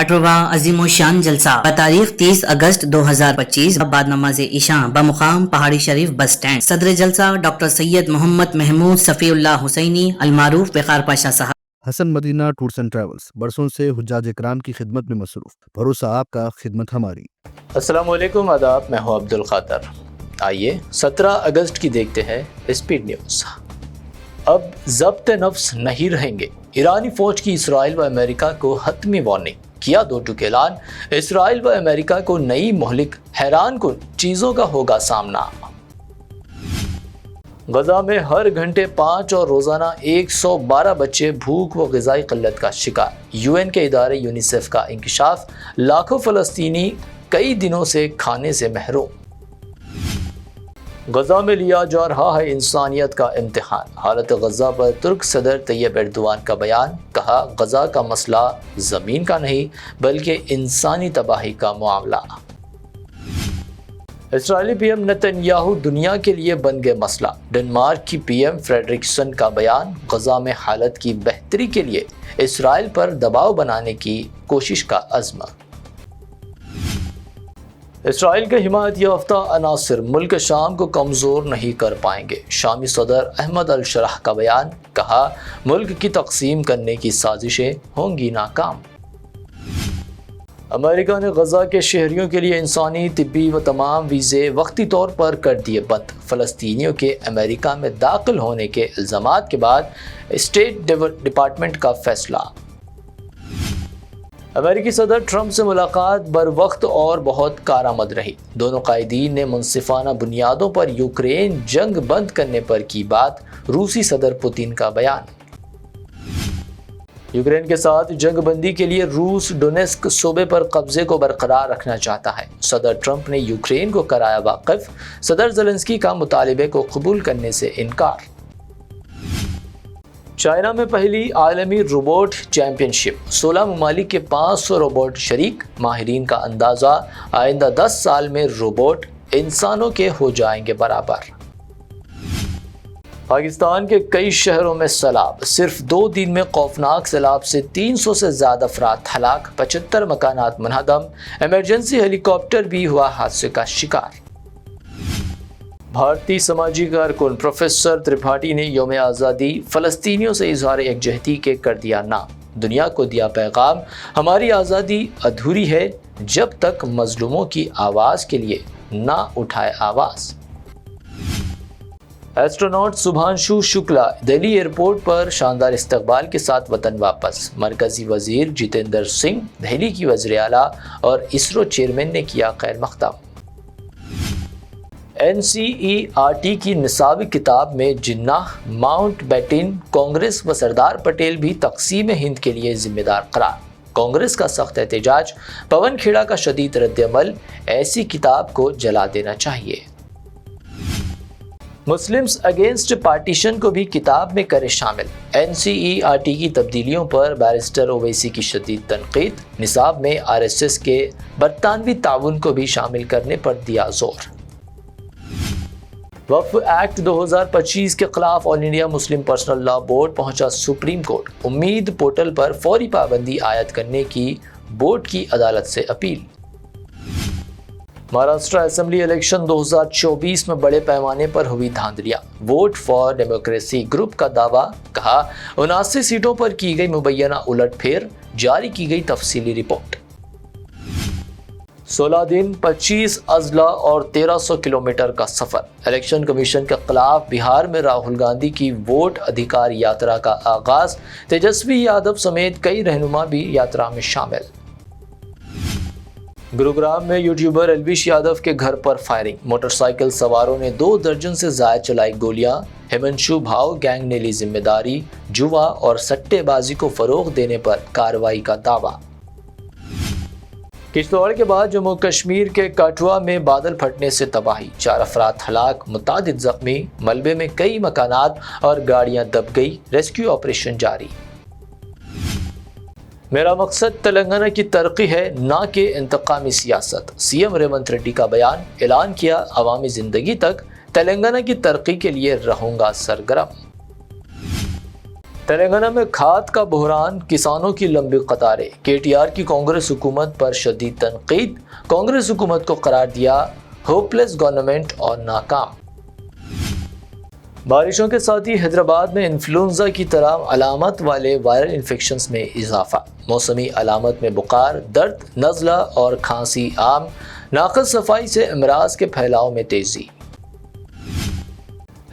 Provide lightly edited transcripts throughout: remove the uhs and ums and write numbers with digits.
18واں عظیم الشان جلسہ بتاریخ 30 اگست 2025 بعد نماز عشاء بمقام پہاڑی شریف بس سٹینڈ۔ صدر جلسہ ڈاکٹر سید محمد محمود صفی اللہ حسینی المعروف وقار پاشا صاحب۔ حسن مدینہ ٹورز اینڈ ٹریولز برسوں سے حجاج کرام کی خدمت میں مصروف، بھروسہ آپ کا، خدمت ہماری۔ السلام علیکم، آداب، میں ہوں عبد القادر۔ آئیے 17 اگست کی دیکھتے ہیں اسپیڈ نیوز۔ اب ضبط نفس نہیں رہیں گے، ایرانی فوج کی اسرائیل و امریکہ کو حتمی وارننگ، کیا 2 ٹوک اعلان، اسرائیل و امریکہ کو نئی مہلک، حیران کن چیزوں کا ہوگا سامنا۔ غزہ میں ہر گھنٹے 5 اور روزانہ 112 بچے بھوک و غذائی قلت کا شکار۔ UN کے ادارے یونیسیف کا انکشاف، لاکھوں فلسطینی کئی دنوں سے کھانے سے محروم۔ غزہ میں لیا جا رہا ہے انسانیت کا امتحان، حالت غزہ پر ترک صدر طیب ایردوان کا بیان، کہا غزہ کا مسئلہ زمین کا نہیں بلکہ انسانی تباہی کا معاملہ۔ اسرائیلی پی ایم نتن یاہو دنیا کے لیے بن گئے مسئلہ، ڈنمارک کی پی ایم فریڈرکسن کا بیان، غزہ میں حالت کی بہتری کے لیے اسرائیل پر دباؤ بنانے کی کوشش کا عزم۔ اسرائیل کے حمایت یافتہ عناصر ملک شام کو کمزور نہیں کر پائیں گے، شامی صدر احمد الشرح کا بیان، کہا ملک کی تقسیم کرنے کی سازشیں ہوں گی ناکام۔ امریکہ نے غزہ کے شہریوں کے لیے انسانی، طبی و تمام ویزے وقتی طور پر کر دیے بند، فلسطینیوں کے امریکہ میں داخل ہونے کے الزامات کے بعد اسٹیٹ ڈپارٹمنٹ کا فیصلہ۔ امریکی صدر ٹرمپ سے ملاقات بروقت اور بہت کارآمد رہی، دونوں قائدین نے منصفانہ بنیادوں پر یوکرین جنگ بند کرنے پر کی بات، روسی صدر پوتین کا بیان۔ یوکرین کے ساتھ جنگ بندی کے لیے روس ڈونیسک صوبے پر قبضے کو برقرار رکھنا چاہتا ہے، صدر ٹرمپ نے یوکرین کو کرایا واقف، صدر زیلنسکی کا مطالبے کو قبول کرنے سے انکار۔ چائنا میں پہلی عالمی روبوٹ چیمپئن شپ، 16 ممالک کے 500 روبوٹ شریک، ماہرین کا اندازہ آئندہ 10 سال میں روبوٹ انسانوں کے ہو جائیں گے برابر۔ پاکستان کے کئی شہروں میں سیلاب، صرف 2 دن میں خوفناک سیلاب سے 300 سے زیادہ افراد ہلاک، 75 مکانات منہدم، ایمرجنسی ہیلی کاپٹر بھی ہوا حادثے کا شکار۔ بھارتی سماجی کارکن پروفیسر ترپاٹھی نے یوم آزادی فلسطینیوں سے اظہار یکجہتی کے کر دیا نام، دنیا کو دیا پیغام، ہماری آزادی ادھوری ہے جب تک مظلوموں کی آواز کے لیے نہ اٹھائے آواز۔ ایسٹروناٹ سبھانشو شکلا دہلی ایئرپورٹ پر شاندار استقبال کے ساتھ وطن واپس، مرکزی وزیر جتیندر سنگھ، دہلی کی وزیر اعلیٰ اور اسرو چیئرمین نے کیا خیر مقدم۔ NCERT کی نصابی کتاب میں جناح، ماؤنٹ بیٹن، کانگریس و سردار پٹیل بھی تقسیم ہند کے لیے ذمہ دار قرار، کانگریس کا سخت احتجاج، پون کھیڑا کا شدید رد عمل، ایسی کتاب کو جلا دینا چاہیے۔ مسلمز اگینسٹ پارٹیشن کو بھی کتاب میں کرے شامل، NCERT کی تبدیلیوں پر بیرسٹر اویسی کی شدید تنقید، نصاب میں RSS کے برطانوی تعاون کو بھی شامل کرنے پر دیا زور۔ وقف ایکٹ 2025 کے خلاف آل انڈیا مسلم پرسنل لا بورڈ پہنچا سپریم کورٹ، امید پورٹل پر فوری پابندی عائد کرنے کی بورڈ کی عدالت سے اپیل۔ مہاراشٹر اسمبلی الیکشن 2024 میں بڑے پیمانے پر ہوئی دھاندلیاں، ووٹ فار ڈیموکریسی گروپ کا دعویٰ، کہا 79 سیٹوں پر کی گئی مبینہ الٹ پھیر، جاری کی گئی تفصیلی رپورٹ۔ 16 دن، 25 اضلاع اور 1300 کلومیٹر کا سفر، الیکشن کمیشن کے خلاف بہار میں راہل گاندھی کی ووٹ ادھیکار یاترا کا آغاز، تیجسوی یادو سمیت کئی رہنما بھی یاترا میں شامل۔ گروگرام میں یوٹیوبر الویش یادو کے گھر پر فائرنگ، موٹر سائیکل سواروں نے 2 درجن سے زائد چلائی گولیاں، ہیمنشو بھاؤ گینگ نے لی ذمہ داری، جوا اور سٹے بازی کو فروغ دینے پر کارروائی کا دعویٰ۔ کشتواڑ کے بعد جموں کشمیر کے کٹھوا میں بادل پھٹنے سے تباہی، 4 افراد ہلاک، متعدد زخمی، ملبے میں کئی مکانات اور گاڑیاں دب گئی، ریسکیو آپریشن جاری۔ میرا مقصد تلنگانہ کی ترقی ہے نہ کہ انتقامی سیاست، CM ریونت ریڈی کا بیان، اعلان کیا عوامی زندگی تک تلنگانہ کی ترقی کے لیے رہوں گا سرگرم۔ تلنگانہ میں کھاد کا بحران، کسانوں کی لمبی قطاریں، KTR کی کانگریس حکومت پر شدید تنقید، کانگریس حکومت کو قرار دیا ہوپلیس گورنمنٹ اور ناکام۔ بارشوں کے ساتھ ہی حیدرآباد میں انفلوئنزا کی طرح علامت والے وائرل انفیکشنز میں اضافہ، موسمی علامت میں بخار، درد، نزلہ اور کھانسی عام، ناقص صفائی سے امراض کے پھیلاؤ میں تیزی۔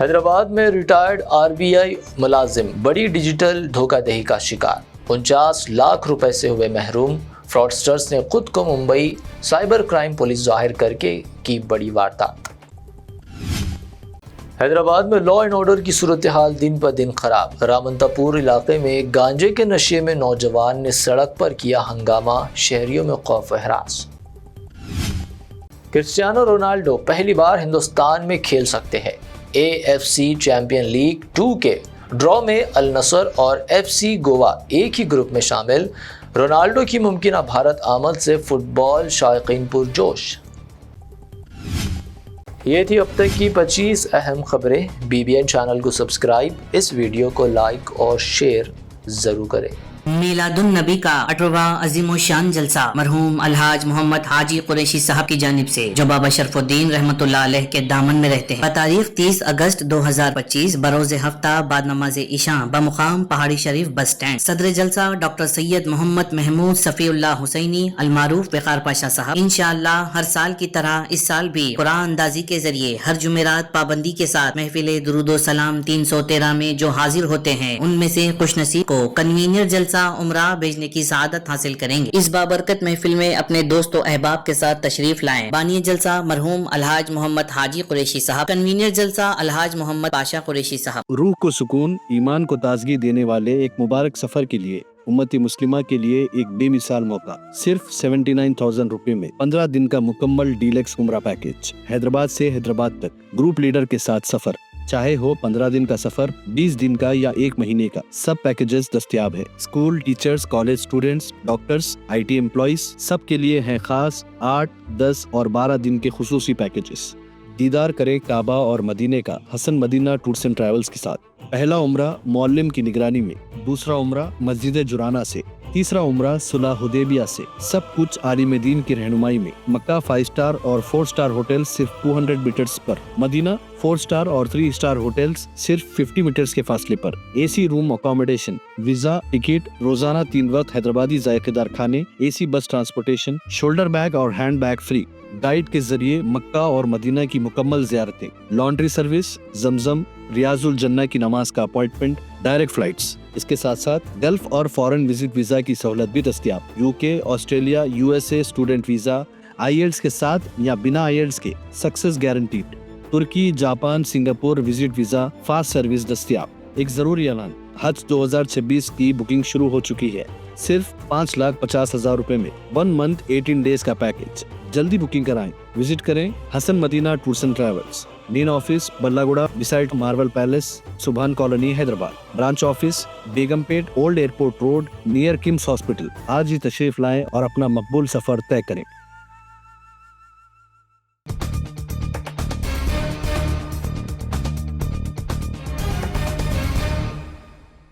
حیدرآباد میں ریٹائرڈ RBI ملازم بڑی ڈیجیٹل دھوکہ دہی کا شکار، 49 لاکھ روپے سے ہوئے محروم، فراڈسٹرز نے خود کو ممبئی سائبر کرائم پولیس ظاہر کر کے کی بڑی واردات۔ حیدرآباد میں لا اینڈ آرڈر کی صورتحال دن پر دن خراب، رامنتا پور علاقے میں گانجے کے نشے میں نوجوان نے سڑک پر کیا ہنگامہ، شہریوں میں خوف و ہراس۔ کرسٹیانو رونالڈو پہلی بار ہندوستان میں کھیل سکتے ہیں، AFC چیمپئن لیگ 2 کے ڈرا میں النصر اور FC گوا ایک ہی گروپ میں شامل، رونالڈو کی ممکنہ بھارت آمد سے فٹ بال شائقین پرجوش۔ یہ تھی اب تک کی 25 اہم خبریں۔ BBN چینل کو سبسکرائب، اس ویڈیو کو لائک اور شیئر ضرور کریں۔ میلاد النبی کا 18واں عظیم الشان جلسہ مرحوم الحاج محمد حاجی قریشی صاحب کی جانب سے، جو بابا شرف الدین رحمۃ اللہ علیہ کے دامن میں رہتے ہیں، بتاریخ 30 اگست 2025 بروز ہفتہ بعد نماز عشاء بمقام پہاڑی شریف بس اسٹینڈ۔ صدر جلسہ ڈاکٹر سید محمد محمود صفی اللہ حسینی المعروف وقار پاشا صاحب۔ انشاءاللہ ہر سال کی طرح اس سال بھی قرآن اندازی کے ذریعے ہر جمعرات پابندی کے ساتھ محفل درود و سلام 313 میں جو حاضر ہوتے ہیں، ان میں سے خوش نصیب کو کنوینر جلسہ عمرہ بھیجنے کی سعادت حاصل کریں گے۔ اس بابرکت محفل میں اپنے دوست و احباب کے ساتھ تشریف لائیں۔ بانی جلسہ مرحوم الحاج محمد حاجی قریشی صاحب، کنوینر جلسہ الحاج محمد پاشا قریشی صاحب۔ روح کو سکون، ایمان کو تازگی دینے والے ایک مبارک سفر کے لیے امت مسلمہ کے لیے ایک بے مثال موقع، صرف 79,000 روپے میں 15 دن کا مکمل ڈیلکس عمرہ پیکج، حیدرآباد سے حیدرآباد تک گروپ لیڈر کے ساتھ سفر، چاہے ہو 15 دن کا سفر، 20 دن کا یا 1 مہینے کا، سب پیکیجز دستیاب ہے۔ School teachers, college students, doctors, IT employees, سب کے لیے ہیں خاص 8، 10 اور 12 دن کے خصوصی پیکیجز۔ دیدار کریں کعبہ اور مدینے کا حسن مدینہ ٹورز اینڈ ٹریولز کے ساتھ۔ پہلا عمرہ معلم کی نگرانی میں، دوسرا عمرہ مسجد جرانہ سے، تیسرا عمرہ صلح حدیبیہ سے، سب کچھ عالم دین کی رہنمائی میں۔ مکہ 5 اسٹار اور 4 اسٹار ہوٹل صرف 200 میٹرز پر، مدینہ 4 اسٹار اور 3 اسٹار ہوٹلز صرف 50 میٹرز کے فاصلے پر، AC روم اکوموڈیشن، ویزا، ٹکٹ، روزانہ 3 وقت حیدرآبادی ذائقے دار کھانے، AC بس ٹرانسپورٹیشن، شولڈر بیگ اور ہینڈ بیگ فری، گائیڈ کے ذریعے مکہ اور مدینہ کی مکمل زیارتیں، لانڈری سروس، زمزم، ریاض الجنہ کی نماز کا اپوائنٹمنٹ، ڈائریکٹ فلائٹس۔ اس کے ساتھ ساتھ گلف اور فارن وزٹ ویزا کی سہولت بھی دستیاب، UK، Australia, USA student visa, IELTS کے ساتھ یا بنا IELTS کے سکسیس گارنٹیڈ، ترکی، Japan, Singapore visit visa fast service دستیاب۔ ایک ضروری اعلان، حج 2026 کی بکنگ شروع ہو چکی ہے، صرف 5,50,000 روپے میں 1 منتھ 18 ڈیز کا پیکج۔ جلدی بکنگ کرائیں، وزٹ کریں Hasan Madina tours and travels, main office بلاگوڑا beside marvel palace, Subhan colony Hyderabad, branch office Begumpet old airport road near KIMS hospital. آج ہی تشریف لائیں اور اپنا مقبول سفر طے کریں۔